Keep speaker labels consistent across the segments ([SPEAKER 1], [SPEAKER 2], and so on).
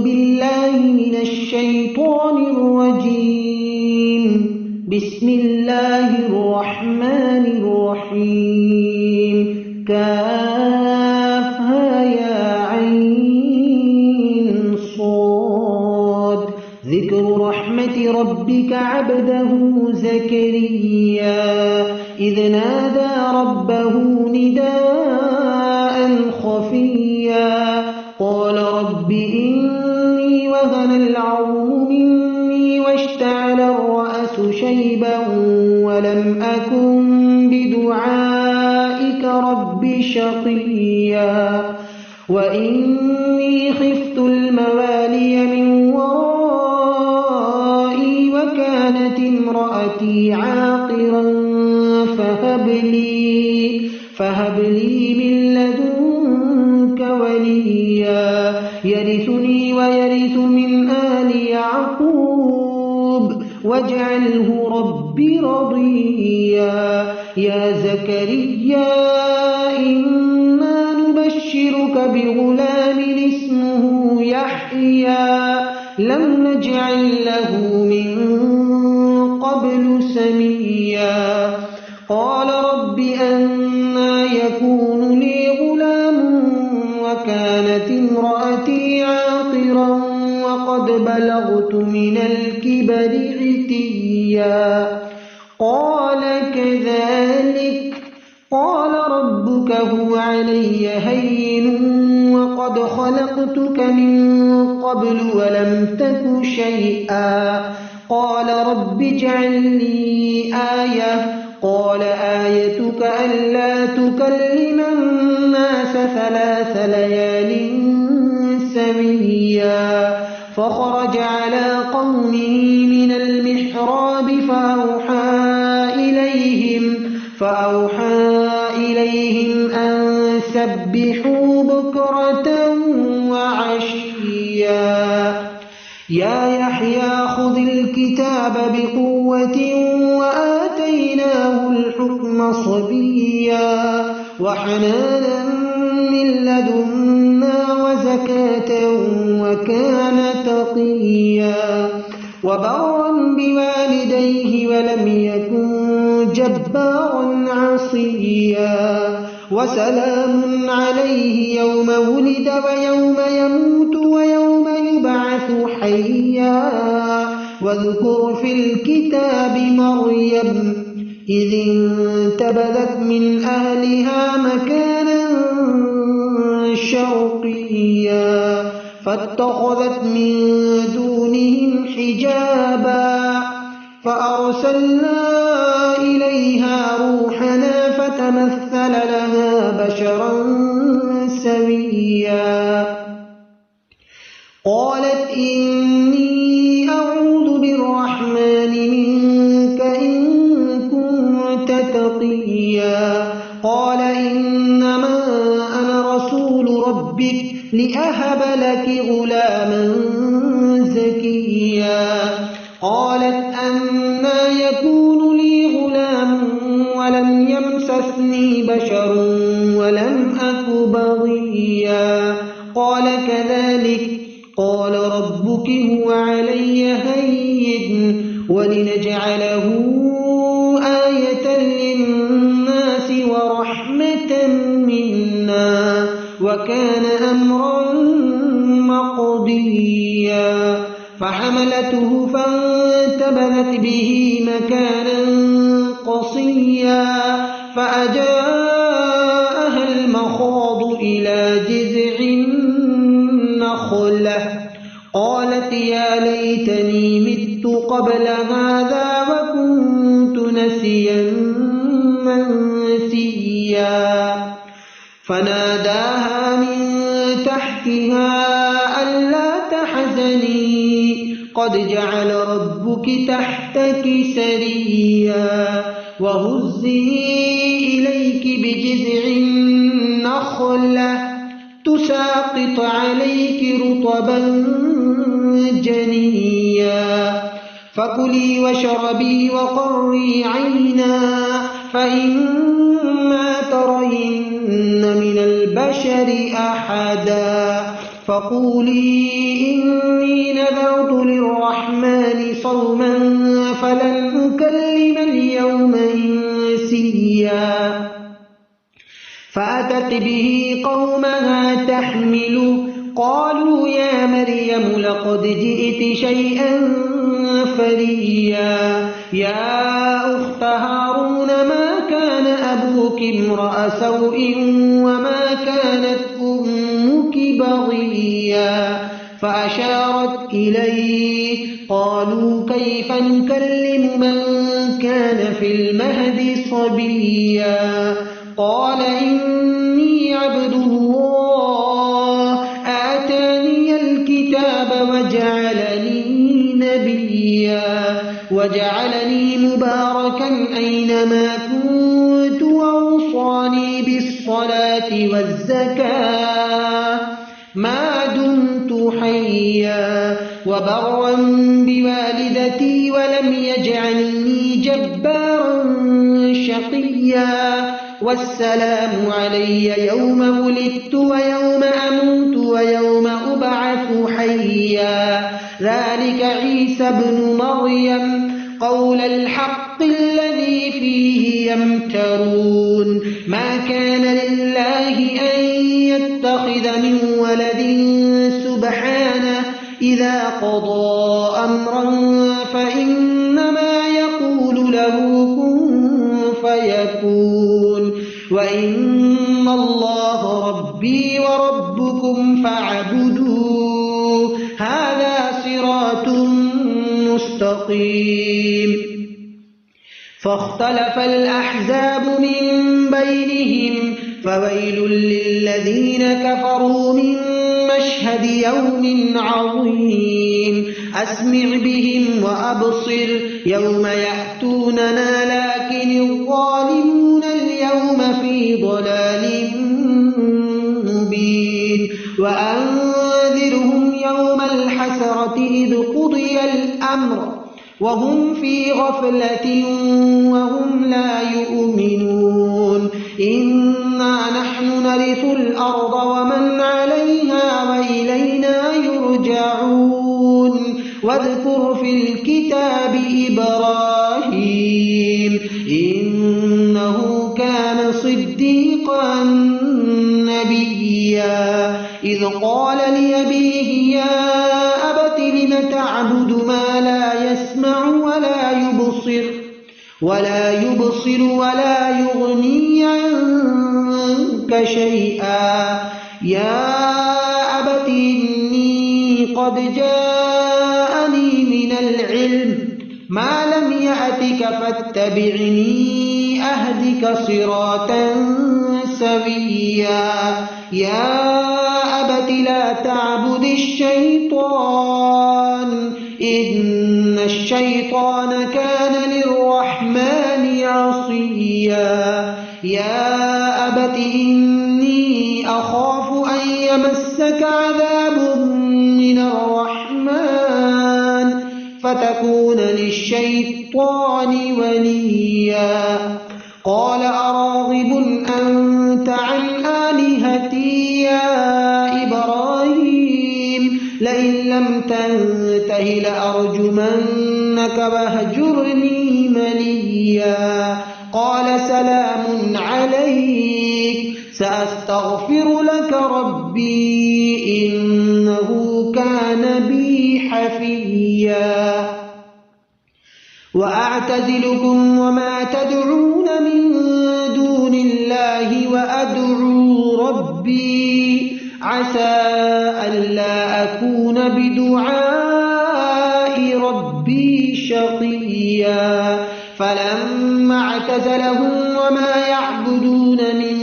[SPEAKER 1] بالله من الشيطان الرجيم. بسم الله الرحمن الرحيم. كافها يا عين صاد. ذكر رحمة ربك عبده زكريا إذ نادى ربه نداء خفيا قال رب إني وهن العظم مني واشتعل الرأس شيبا ولم أكن بدعائك رب شقيا وإني خفت الموالي من ورائي وكانت امرأتي عاقرا فهب لي من لدنك وليا يرثني ويرث من آل يعقوب واجعله رب رضيا. يا زكريا إنا نبشرك بغلام اسمه يحيى لم نجعل له من قبل سميا. قال رب أنى يكون لي غلام وكانت امرأتي عاقرا وقد بلغت من الكبر عتيا. قال كذلك قال ربك هو علي هين وقد خلقتك من قبل ولم تك شيئا. قال رب اجعل لي آية. قال آيتك ألا تكلم الناس 3 ليال سويا. فخرج على قومه من المحراب فأوحى إليهم أن سبحوا بكرة وعشيا. يا يحيى خذ الكتاب بقوة وآتيناه الحكم صبيا وحنانا من لدنا وزكاة وكان تقيا وبرا بوالديه ولم يكن جبارا عصيا. وسلام عليه يوم ولد ويوم يموت ويوم يبعث حيا. واذكر في الكتاب مريم إذ انتبذت من أهلها مكانا شرقيا فاتخذت من دونهم حجابا فأرسلنا إليها روحنا فتمثل لها بشرا سويا. قالت إني أعوذ بالرحمن منك إن كنت تقيا. قال إنما أنا رسول ربك لأهب لك غلاما زكيا. قالت أنى يكون لي غلام ولم يمسسني بشر ولم أك بغيا. قال كذلك قال ربك هو علي هين ولنجعله آية للناس ورحمة منا وكان أمرا مقضيا. فحملته فانتبذت به مكانا قصيا فأجاءها المخاض إلى جذع النخلة قالت يا ليتني مت قبل هذا وكنت نسيا منسيا. فناداها من تحتها ألا تحزني قد جعل ربك تحتك سريا. وهزي إليك بجذع النخلة تساقط عليك رطبا جنيا. فكلي واشربي وقري عينا فإما ترين من البشر أحدا فقولي إني نذرت للرحمن صوما فلن أكلم اليوم إنسيا فأتت به قومها تحمله قالوا يا مريم لقد جئت شيئا فريا يا أخت هارون ما كان أبوك امرأ سوء وما كانت أمك بغيا فأشارت إليه قالوا كيف نكلم من كان في المهد صبيا قال إني عبد الله آتاني الكتاب وجعلني مباركا أينما كنت وأوصاني بالصلاة والزكاة ما دمت حيا وبرا بوالدتي ولم يجعلني جبارا شقيا والسلام علي يوم ولدت ويوم أموت ويوم أبعث حيا ذلك عيسى ابن مريم قول الحق الذي فيه يمترون ما كان لله أن يتخذ من ولد سبحانه إذا قضى أمرا فإنما يقول له كن فيكون وإن الله ربي وربكم فاعبدوه هذا صراط مستقيم فاختلف الأحزاب من بينهم فويل للذين كفروا من مشهد يوم عظيم أسمع بهم وأبصر يوم يأتوننا لكن الظالمون اليوم في ضلال مبين وأنذرهم يوم الحسرة إذ قضي الأمر وهم في غفلة وهم لا يؤمنون إنا نحن نرث الأرض ومن عليها وإلينا يرجعون واذكر في الكتاب إبراهيم إنه كان صديقا نبيا إذ قال لأبيه يا أبت لم تعبد ما لا يسمع ولا يبصر ولا يغني عنك شيئا يا أبت إني قد جاءني من العلم ما لم يأتك فاتبعني أهدك صراطا سويا يا أبت لا تعبد الشيطان إن الشيطان كان للرحمن عصيا يا أبت إني أخاف أن يمسك عذاب من الرحمن فتكون للشيطان وليا قال أراغب أنت عن آلهتي يا إبراهيم لئن لم تنته لأرجمنك واهجرني مليا قال سلام عليك سأستغفر لك ربي إنه كان بي حفيا وأعتزلكم وما تدعون من دون الله وأدعو ربي عسى ألا أكون بدعاء ربي شقيا فلما اعتزلهم وما يعبدون من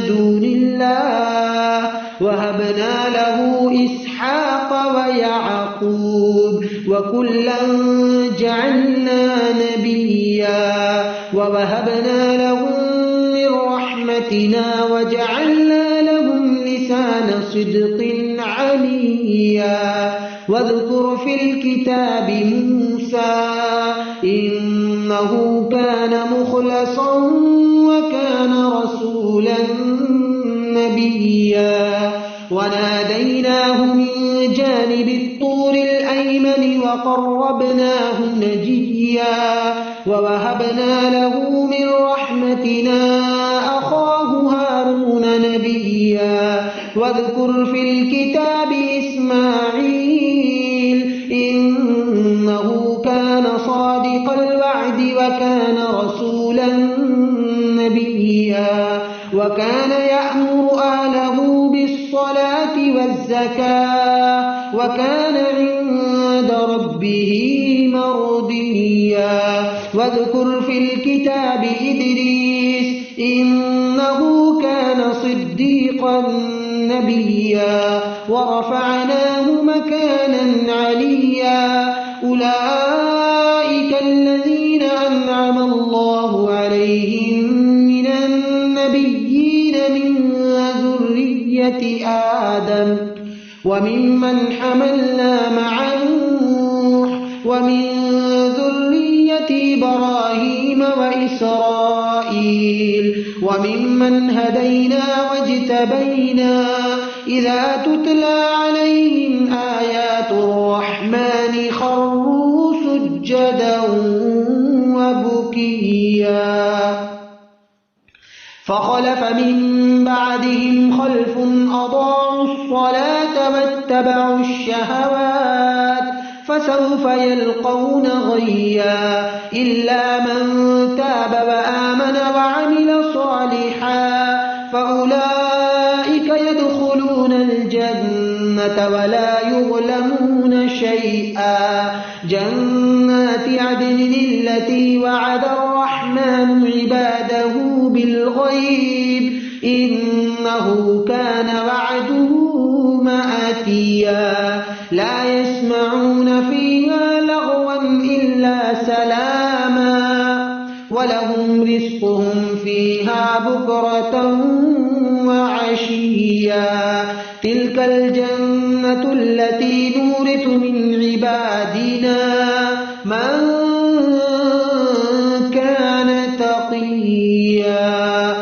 [SPEAKER 1] دون الله وهبنا له إسحاق ويعقوب وكلا جعلنا نبيا ووهبنا لهم من رحمتنا وجعلنا لهم لسان صدق عليا واذكر في الكتاب موسى إنه كان مخلصا وكان رسولا نبيا وناديناه من جانب الطور الأيمن وقربناه نجيا ووهبنا له من رحمتنا أخاه هارون نبيا واذكر في الكتاب إسماعيل إنه كان صادق الوعد وكان رسولا نبيا وكان يأمر أهله بالصلاة والزكاة وكان عند ربه مرضيا واذكر في الكتاب إدريس إنه كان صديقا نبيا ورفعناه مكانا عليا أولئك الذين أنعم الله عليهم من النبيين من ذرية آدم وممن حملنا مع نوح ومن ذرية إبراهيم وإسرائيل وممن هدينا واجتبينا إذا تتلى عليهم آيات الرحمن خروا سجدا وبكيا فخلف من بعدهم خلف أضاعوا الصلاة واتبعوا الشهوات فسوف يلقون غيا إلا من تاب وآمن وعمل صالحا فأولئك يدخلون الجنة ولا يظلمون شيئا جنات عدن التي وعد الرحمن عباده بالغيب إنه كان وعده مآتيا لا يسمعون فيها لغوا إلا سلاما ولهم رزقهم فيها بكرة وعشيا تلك الجنة التي نورث من عبادنا من كان تقيا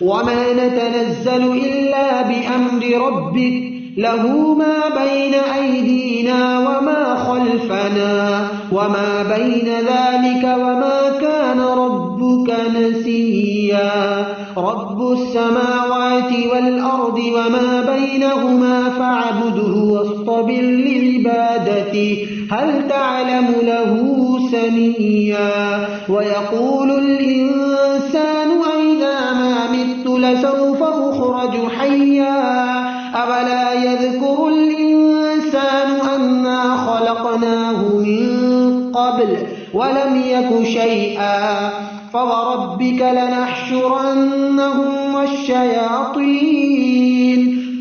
[SPEAKER 1] وما نتنزل إلا بأمر ربك له ما بين أيدينا وما خلفنا وما بين ذلك وما كان ربك نسيا رب السماوات والأرض وما بينهما فاعبده واصطبر لعبادته هل تعلم له سميا ويقول الإنسان أئذا ما مت لسوف أخرج حيا أولا يذكر الإنسان أنا خلقناه من قبل ولم يك شيئا فوربك لنحشرنهم والشياطين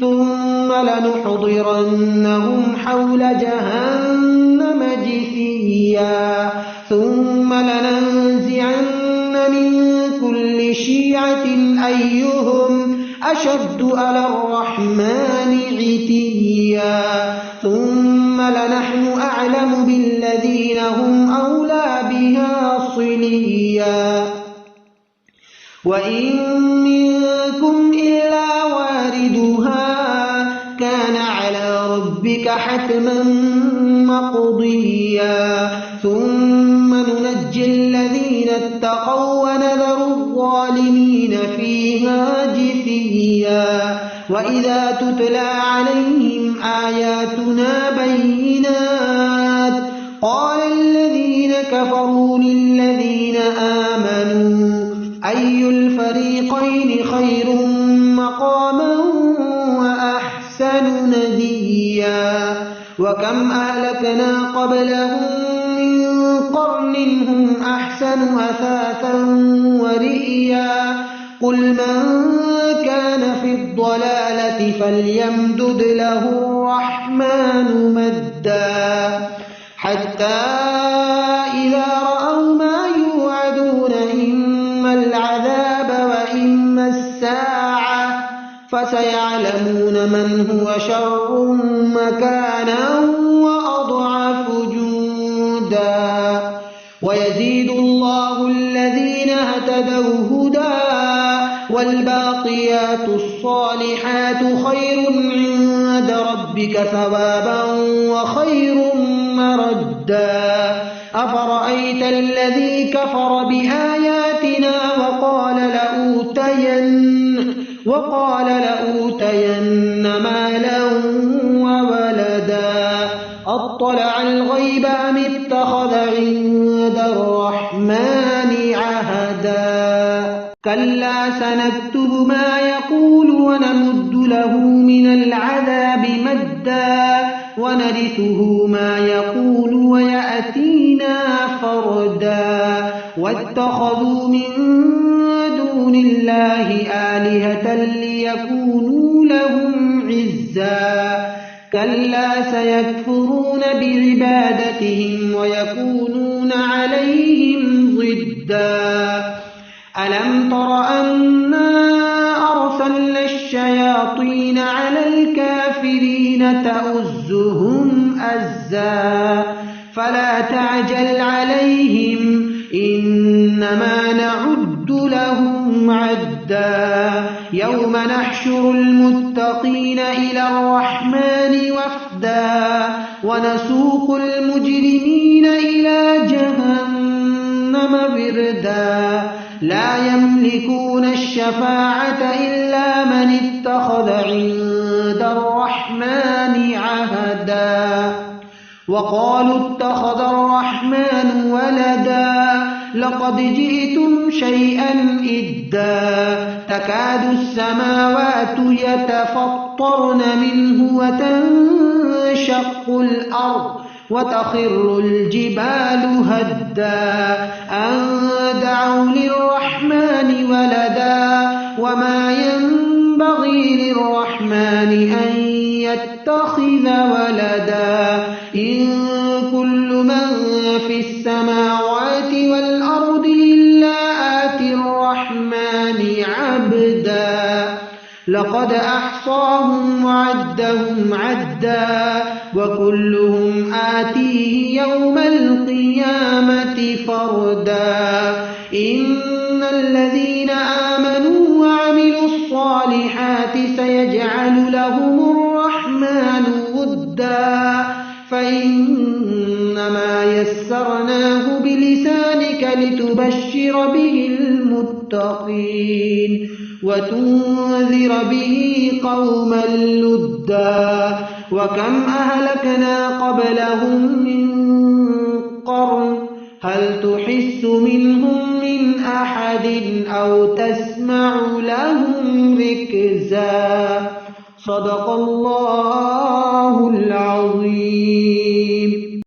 [SPEAKER 1] ثم لنحضرنهم حول جهنم جثيا ثم لننزعن من كل شيعة أيهم أشد على الرحمن عتيا ثم لنحن أعلم بالذين هم أولى بها صليا وإن منكم إلا واردها كان على ربك حتما مقضيا ثم ننجي الذين اتقوا ونذر الظالمين فيها جثيا وإذا تتلى عليهم آياتنا بينات قال الذين كفروا للذين آمنوا أي الفريقين خير مقاما وأحسن نديا وكم أهلكنا قبلهم من قرن هم أحسن أثاثا ورئيا قل من كان في الضلالة فليمدد له الرحمن مدا حتى إذا رأوا ما يوعدون إما العذاب وإما الساعة فسيعلمون من هو شر مكانا وأضعف جندا ويزيد الله الذين اهتدوا هدى والباقيات الصالحات خير عند ربك ثوابا وخير مردا أفرأيت الذي كفر بآياتنا وقال لأوتين مالا وولدا أطلع الغيب أم اتخذ عند الرحمن عهدا كلا سنكتب ما يقول ونمد له من العذاب مدا ونرثه ما يقول ويأتينا فردا واتخذوا من دون الله آلهة ليكونوا لهم عزا كلا سيكفرون بعبادتهم ويكونون عليهم ضدا ألم تر أنا أرسلنا الشياطين على الكافرين تؤزهم أزا فلا تعجل عليهم إنما نعد لهم عدا يوم نحشر المتقين إلى الرحمن وفدا ونسوق المجرمين إلى جهنم بردا لا يملكون الشفاعة إلا من اتخذ عند الرحمن عهدا وقالوا اتخذ الرحمن ولدا لقد جئتم شيئا إدا تكاد السماوات يتفطرن منه وتنشق الأرض وتخر الجبال هدا أن دعوا للرحمن ولدا وما ينبغي للرحمن أن يتخذ ولدا إن كل من في السماوات والأرض إلا آتي الرحمن عبدا لقد أحصاهم وعدهم عدا وكلهم آتيه يوم القيامة فردا إن الذين آمنوا وعملوا الصالحات سيجعل لهم الرحمن ودا فإنما يسرناه بلسانك لتبشر به المتقين وتنذر به قوما لدا وكم أهلكنا قبلهم من قرن هل تحس منهم من أحد أو تسمع لهم ركزا صدق الله العظيم.